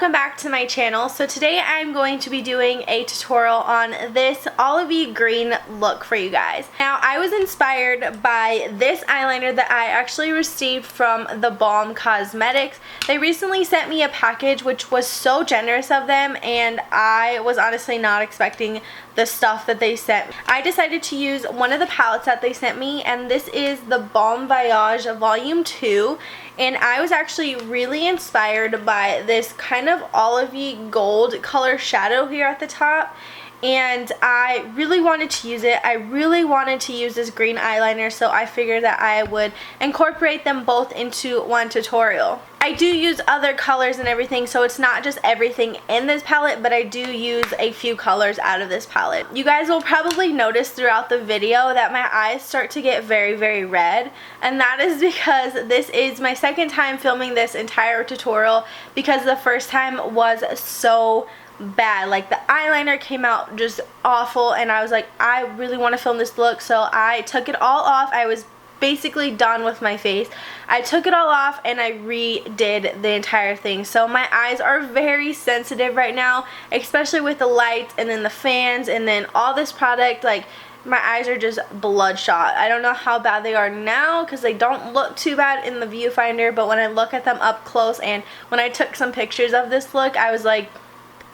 welcome back to my channel. So today I'm going to be doing a tutorial on this olivey green look for you guys. Now I was inspired by this eyeliner that I actually received from the Balm Cosmetics. They recently sent me a package which was so generous of them, and I was honestly not expecting the stuff that they sent. I decided to use one of the palettes that they sent me, and this is the Balm Voyage Volume 2, and I was actually really inspired by this kind of olivey gold color shadow here at the top, and I really wanted to use it. I really wanted to use this green eyeliner, so I figured that I would incorporate them both into one tutorial. I do use other colors and everything, so it's not just everything in this palette, but I do use a few colors out of this palette. You guys will probably notice throughout the video that my eyes start to get very red, and that is because this is my second time filming this entire tutorial, because the first time was so bad. Like, the eyeliner came out just awful, and I was like, I really want to film this look, so I took it all off. I was basically done with my face. I took it all off and I redid the entire thing. So my eyes are very sensitive right now, especially with the lights and then the fans and then all this product. Like, my eyes are just bloodshot. I don't know how bad they are now because they don't look too bad in the viewfinder, but when I look at them up close and when I took some pictures of this look, I was like,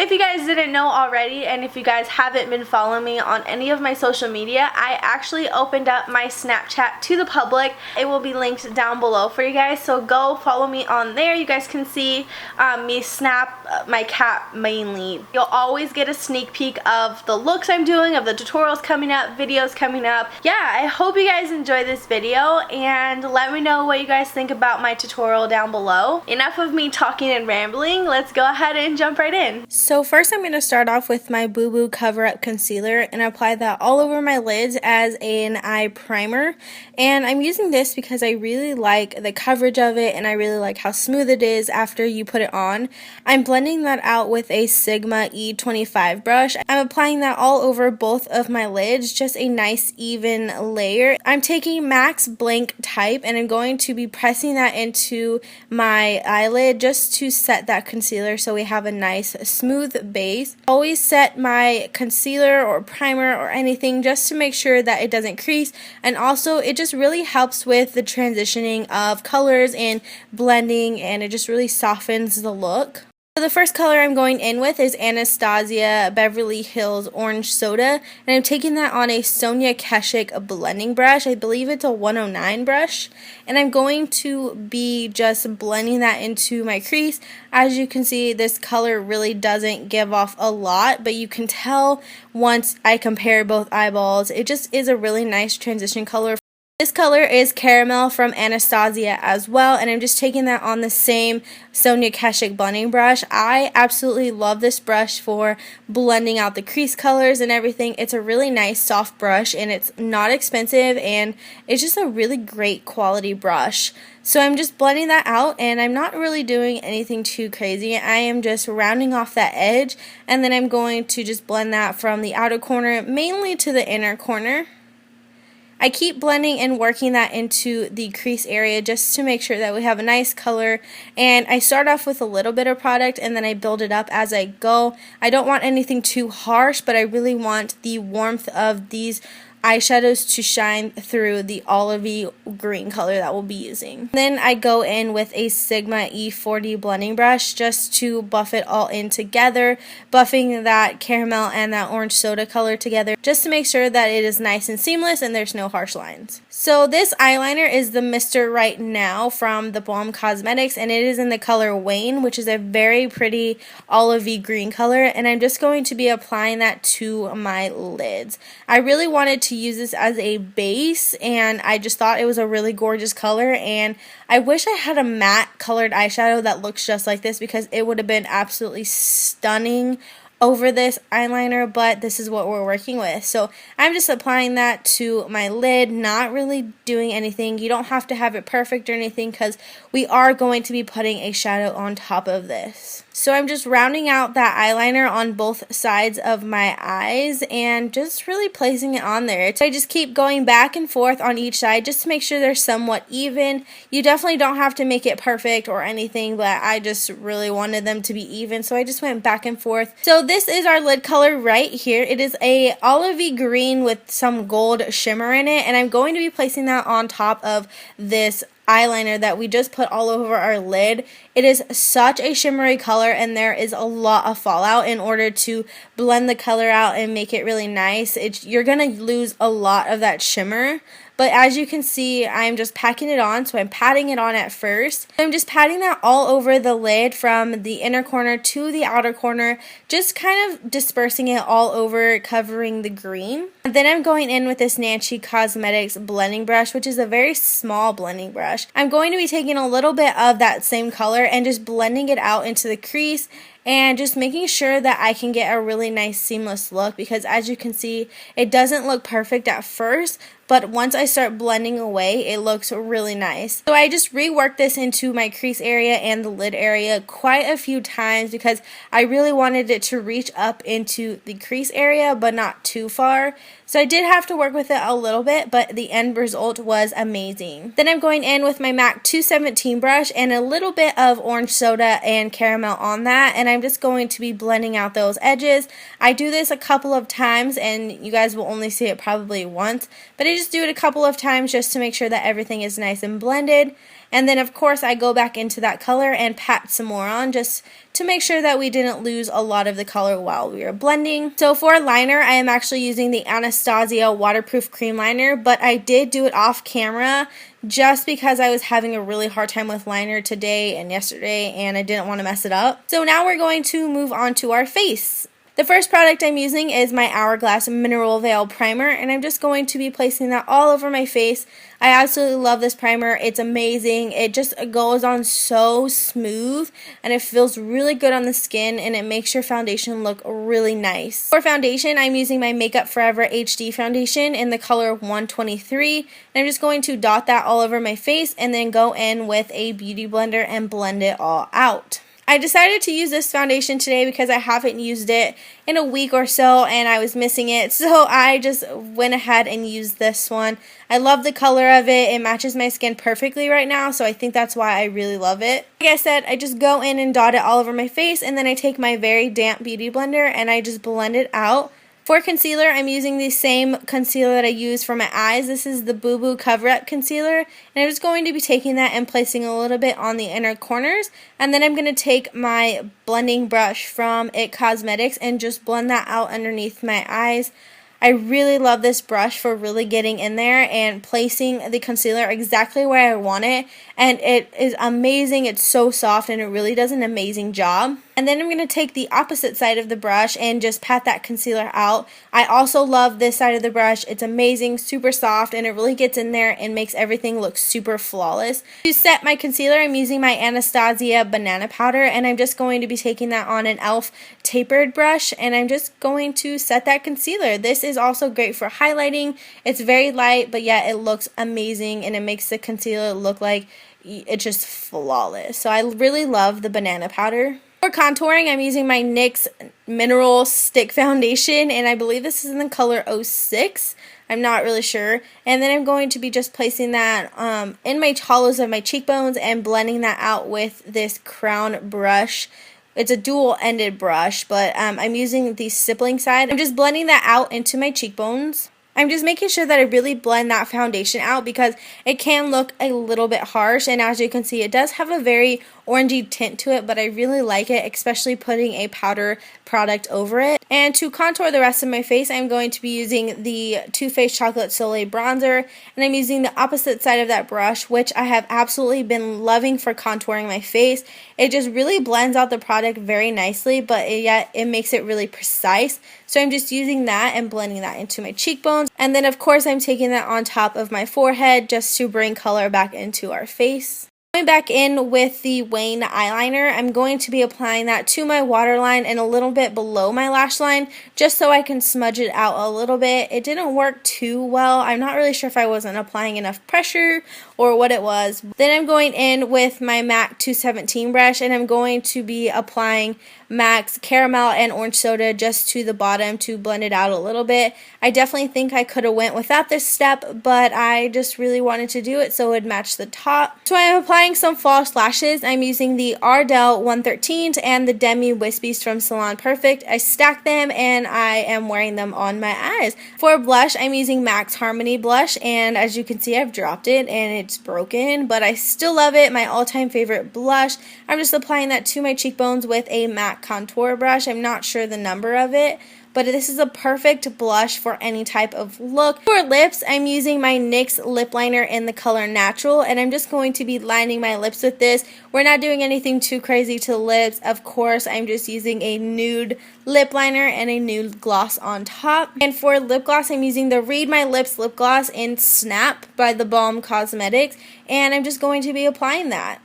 if you guys didn't know already, and if you guys haven't been following me on any of my social media, I actually opened up my Snapchat to the public. It will be linked down below for you guys, so go follow me on there. You guys can see me snap my cat mainly. You'll always get a sneak peek of the looks I'm doing, of the tutorials coming up, videos coming up. Yeah, I hope you guys enjoy this video, and let me know what you guys think about my tutorial down below. Enough of me talking and rambling, let's go ahead and jump right in. So first I'm going to start off with my Boo Boo Cover Up Concealer and apply that all over my lids as an eye primer. And I'm using this because I really like the coverage of it and I really like how smooth it is after you put it on. I'm blending that out with a Sigma E25 brush. I'm applying that all over both of my lids, just a nice even layer. I'm taking MAC's Blanc Type and I'm going to be pressing that into my eyelid just to set that concealer so we have a nice smooth base. Always set my concealer or primer or anything just to make sure that it doesn't crease, and also it just really helps with the transitioning of colors and blending, and it just really softens the look. So the first color I'm going in with is Anastasia Beverly Hills Orange Soda, and I'm taking that on a Sonia Keshik blending brush. I believe it's a 109 brush, and I'm going to be just blending that into my crease. As you can see, this color really doesn't give off a lot, but you can tell once I compare both eyeballs, it just is a really nice transition color. This color is Caramel from Anastasia as well, and I'm just taking that on the same Sonia Keshik blending brush. I absolutely love this brush for blending out the crease colors and everything. It's a really nice soft brush, and it's not expensive, and it's just a really great quality brush. So I'm just blending that out, and I'm not really doing anything too crazy. I am just rounding off that edge, and then I'm going to just blend that from the outer corner mainly to the inner corner. I keep blending and working that into the crease area just to make sure that we have a nice color, and I start off with a little bit of product and then I build it up as I go. I don't want anything too harsh, but I really want the warmth of these eyeshadows to shine through the olivey green color that we'll be using. Then I go in with a Sigma E40 blending brush just to buff it all in together, buffing that caramel and that orange soda color together just to make sure that it is nice and seamless and there's no harsh lines. So this eyeliner is the Mr. Right Now from the Balm Cosmetics, and it is in the color Wayne, which is a very pretty olivey green color, and I'm just going to be applying that to my lids. I really wanted to use this as a base, and I just thought it was a really gorgeous color, and I wish I had a matte colored eyeshadow that looks just like this because it would have been absolutely stunning over this eyeliner, but this is what we're working with. So I'm just applying that to my lid, not really doing anything. You don't have to have it perfect or anything because we are going to be putting a shadow on top of this. So I'm just rounding out that eyeliner on both sides of my eyes and just really placing it on there. So I just keep going back and forth on each side just to make sure they're somewhat even. You definitely don't have to make it perfect or anything, but I just really wanted them to be even, so I just went back and forth. So this is our lid color right here. It is a olivey green with some gold shimmer in it, and I'm going to be placing that on top of this eyeliner that we just put all over our lid. It is such a shimmery color, and there is a lot of fallout. In order to blend the color out and make it really nice, you're gonna lose a lot of that shimmer. But as you can see, I'm just packing it on, so I'm patting it on at first. I'm just patting that all over the lid from the inner corner to the outer corner, just kind of dispersing it all over, covering the green. And then I'm going in with this Nancy Cosmetics blending brush, which is a very small blending brush. I'm going to be taking a little bit of that same color and just blending it out into the crease, and just making sure that I can get a really nice seamless look, because as you can see, it doesn't look perfect at first, but once I start blending away, it looks really nice. So I just reworked this into my crease area and the lid area quite a few times because I really wanted it to reach up into the crease area, but not too far. So I did have to work with it a little bit, but the end result was amazing. Then I'm going in with my MAC 217 brush and a little bit of orange soda and caramel on that, and I'm just going to be blending out those edges. I do this a couple of times, and you guys will only see it probably once, but I just do it a couple of times just to make sure that everything is nice and blended. And then of course I go back into that color and pat some more on just to make sure that we didn't lose a lot of the color while we were blending. So for liner, I am actually using the Anastasia waterproof cream liner, but I did do it off camera just because I was having a really hard time with liner today and yesterday, and I didn't want to mess it up. So now we're going to move on to our face. The first product I'm using is my Hourglass Mineral Veil Primer, and I'm just going to be placing that all over my face. I absolutely love this primer. It's amazing. It just goes on so smooth, and it feels really good on the skin, and it makes your foundation look really nice. For foundation, I'm using my Makeup Forever HD Foundation in the color 123, and I'm just going to dot that all over my face and then go in with a beauty blender and blend it all out. I decided to use this foundation today because I haven't used it in a week or so and I was missing it, so I just went ahead and used this one. I love the color of it. It matches my skin perfectly right now, so I think that's why I really love it. Like I said, I just go in and dot it all over my face, and then I take my very damp beauty blender and I just blend it out. For concealer, I'm using the same concealer that I use for my eyes. This is the Boo Boo Cover Up Concealer, and I'm just going to be taking that and placing a little bit on the inner corners, and then I'm going to take my blending brush from IT Cosmetics and just blend that out underneath my eyes. I really love this brush for really getting in there and placing the concealer exactly where I want it, and it is amazing. It's so soft and it really does an amazing job. And then I'm going to take the opposite side of the brush and just pat that concealer out. I also love this side of the brush. It's amazing, super soft, and it really gets in there and makes everything look super flawless. To set my concealer, I'm using my Anastasia Banana Powder, and I'm just going to be taking that on an e.l.f. tapered brush, and I'm just going to set that concealer. This is also great for highlighting. It's very light, but yet it looks amazing, and it makes the concealer look like it's just flawless. So I really love the banana powder. For contouring, I'm using my NYX Mineral Stick Foundation, and I believe this is in the color 06. I'm not really sure. And then I'm going to be just placing that in my hollows of my cheekbones and blending that out with this crown brush. It's a dual-ended brush, but I'm using the stippling side. I'm just blending that out into my cheekbones. I'm just making sure that I really blend that foundation out because it can look a little bit harsh, and as you can see, it does have a very orangey tint to it, but I really like it, especially putting a powder product over it. And to contour the rest of my face, I'm going to be using the Too Faced Chocolate Soleil bronzer, and I'm using the opposite side of that brush, which I have absolutely been loving for contouring my face. It just really blends out the product very nicely, but yet it makes it really precise. So I'm just using that and blending that into my cheekbones. And then of course I'm taking that on top of my forehead just to bring color back into our face. Going back in with the Wayne eyeliner, I'm going to be applying that to my waterline and a little bit below my lash line just so I can smudge it out a little bit. It didn't work too well. I'm not really sure if I wasn't applying enough pressure or what it was. Then I'm going in with my MAC 217 brush and I'm going to be applying MAC's Caramel and Orange Soda just to the bottom to blend it out a little bit. I definitely think I could have went without this step, but I just really wanted to do it so it would match the top. So I am applying some false lashes. I'm using the Ardell 113s and the Demi Wispies from Salon Perfect. I stacked them and I am wearing them on my eyes. For blush, I'm using MAC's Harmony blush, and as you can see, I've dropped it and it's broken, but I still love it. My all-time favorite blush. I'm just applying that to my cheekbones with a MAC contour brush. I'm not sure the number of it, but this is a perfect blush for any type of look. For lips, I'm using my NYX lip liner in the color Natural, and I'm just going to be lining my lips with this. We're not doing anything too crazy to the lips. Of course, I'm just using a nude lip liner and a nude gloss on top. And for lip gloss, I'm using the Read My Lips lip gloss in Snap by the Balm Cosmetics, and I'm just going to be applying that.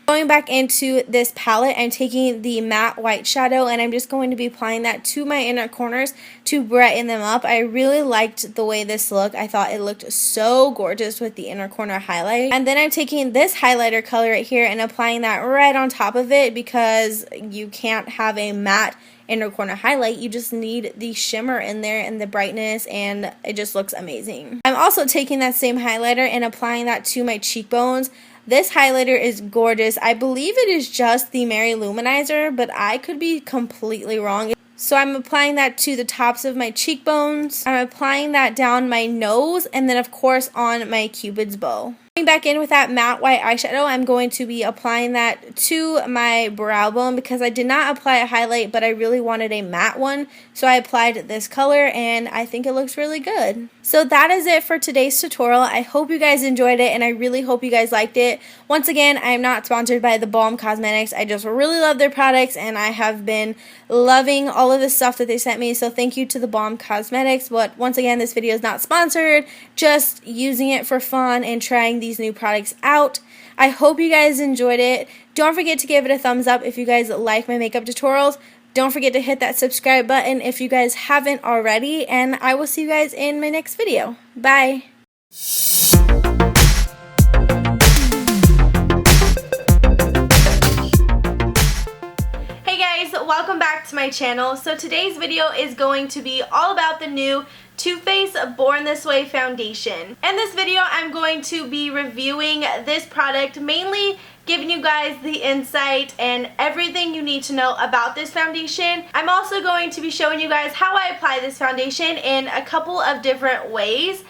Going back into this palette, I'm taking the matte white shadow and I'm just going to be applying that to my inner corners to brighten them up. I really liked the way this looked. I thought it looked so gorgeous with the inner corner highlight. And then I'm taking this highlighter color right here and applying that right on top of it because you can't have a matte inner corner highlight. You just need the shimmer in there and the brightness, and it just looks amazing. I'm also taking that same highlighter and applying that to my cheekbones. This highlighter is gorgeous. I believe it is just the Mary Luminizer, but I could be completely wrong. So I'm applying that to the tops of my cheekbones. I'm applying that down my nose and then of course on my Cupid's bow. Going back in with that matte white eyeshadow, I'm going to be applying that to my brow bone because I did not apply a highlight, but I really wanted a matte one. So I applied this color and I think it looks really good. So that is it for today's tutorial. I hope you guys enjoyed it and I really hope you guys liked it. Once again, I am not sponsored by the Balm Cosmetics. I just really love their products and I have been loving all of the stuff that they sent me. So thank you to the Balm Cosmetics. But once again, this video is not sponsored, just using it for fun and trying these new products out. I hope you guys enjoyed it. Don't forget to give it a thumbs up if you guys like my makeup tutorials. Don't forget to hit that subscribe button if you guys haven't already, and I will see you guys in my next video. Bye! Hey guys, welcome back to my channel. So today's video is going to be all about the new Too Faced Born This Way foundation. In this video, I'm going to be reviewing this product, mainly giving you guys the insight and everything you need to know about this foundation. I'm also going to be showing you guys how I apply this foundation in a couple of different ways.